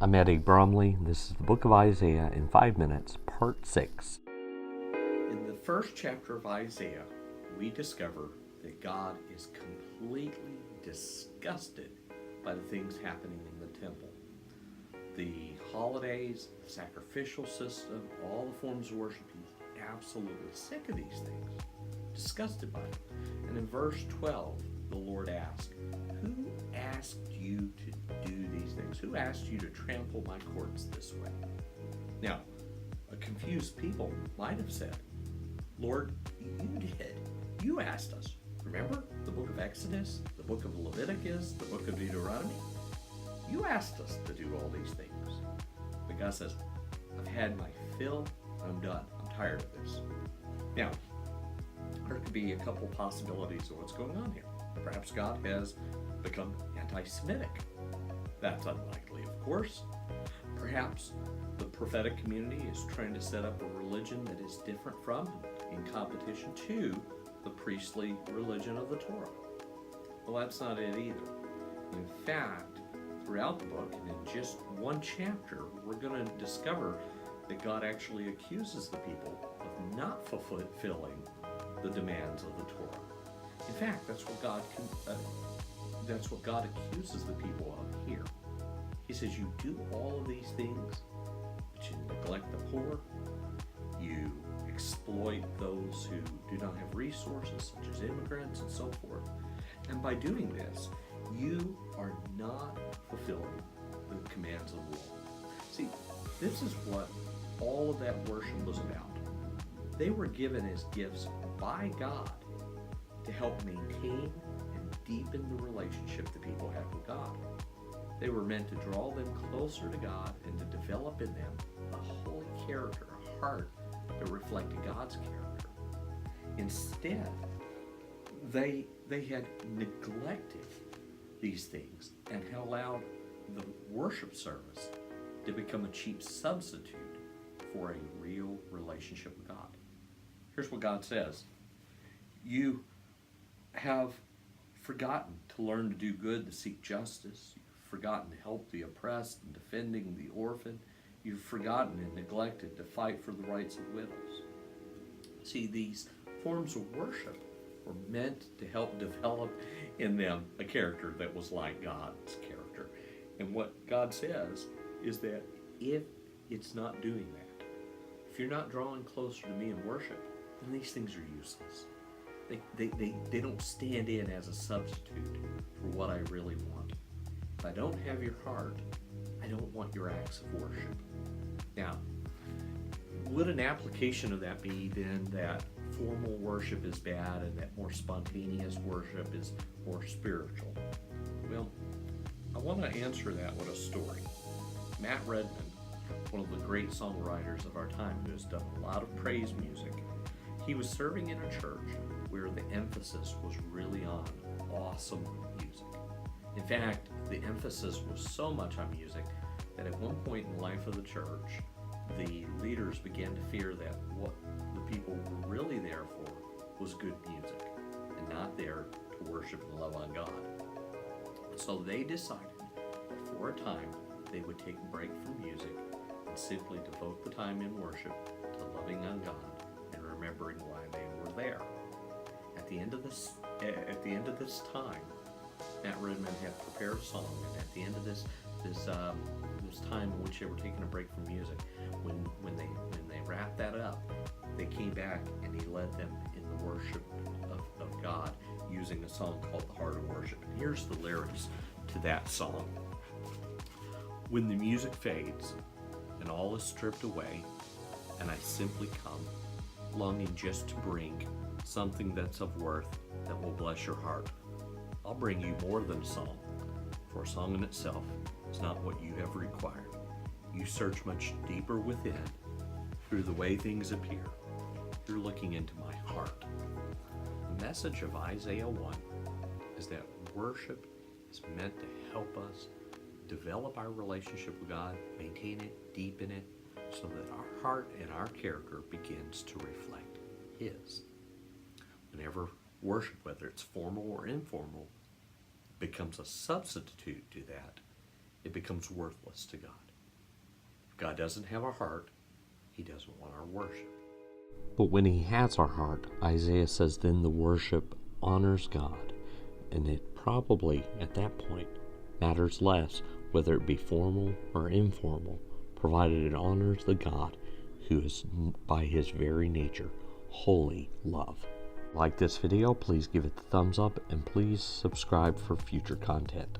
I'm Eddie Bromley. This is the book of Isaiah in 5 minutes, part 6. In the first chapter of Isaiah, we discover that God is completely disgusted by the things happening in the temple. The holidays, the sacrificial system, all the forms of worship, he's absolutely sick of these things, disgusted by them. And in verse 12, the Lord asked, "Who asked you to do these things? Who asked you to trample my courts this way?" Now, a confused people might have said, "Lord, you did. You asked us. Remember the book of Exodus, the book of Leviticus, the book of Deuteronomy? You asked us to do all these things." But God says, "I've had my fill. I'm done. I'm tired of this." Now, there could be a couple possibilities of what's going on here. Perhaps God has become anti-Semitic. That's unlikely, of course. Perhaps the prophetic community is trying to set up a religion that is different from, in competition to, the priestly religion of the Torah. Well, that's not it either. In fact, throughout the book, and in just one chapter, we're going to discover that God actually accuses the people of not fulfilling the demands of the Torah. In fact, that's what God accuses the people of here. He says, you do all of these things, but you neglect the poor, you exploit those who do not have resources, such as immigrants and so forth. And by doing this, you are not fulfilling the commands of the law. See, this is what all of that worship was about. They were given as gifts by God to help maintain and deepen the relationship the people have with God. They were meant to draw them closer to God and to develop in them a holy character, a heart that reflected God's character. Instead, they had neglected these things and had allowed the worship service to become a cheap substitute for a real relationship with God. Here's what God says. You have forgotten to learn to do good, to seek justice. You've forgotten to help the oppressed and defending the orphan. You've forgotten and neglected to fight for the rights of widows. See, these forms of worship were meant to help develop in them a character that was like God's character. And what God says is that if it's not doing that, if you're not drawing closer to me in worship, then these things are useless. They don't stand in as a substitute for what I really want. If I don't have your heart, I don't want your acts of worship. Now, would an application of that be then that formal worship is bad and that more spontaneous worship is more spiritual? Well, I want to answer that with a story. Matt Redman, one of the great songwriters of our time who has done a lot of praise music, he was serving in a church where the emphasis was really on awesome music. In fact, the emphasis was so much on music that at one point in the life of the church, the leaders began to fear that what the people were really there for was good music and not there to worship and love on God. So they decided that for a time they would take a break from music and simply devote the time in worship to loving on God and remembering why they were there. At the end of this time, Matt Redman had prepared a song, and at the end of this time in which they were taking a break from music, when they wrapped that up, they came back and he led them in the worship of God using a song called "The Heart of Worship." And here's the lyrics to that song. When the music fades and all is stripped away, and I simply come, longing just to bring something that's of worth that will bless your heart, I'll bring you more than a song, for a song in itself is not what you have required. You search much deeper within, through the way things appear. You're looking into my heart. The message of Isaiah 1 is that worship is meant to help us develop our relationship with God, maintain it, deepen it, so that our heart and our character begins to reflect His. Whenever worship, whether it's formal or informal, becomes a substitute to that, it becomes worthless to God. God doesn't have our heart. He doesn't want our worship. But when he has our heart, Isaiah says then the worship honors God, and it probably, at that point, matters less whether it be formal or informal, provided it honors the God who is, by his very nature, holy love. Like this video, please give it the thumbs up, and please subscribe for future content.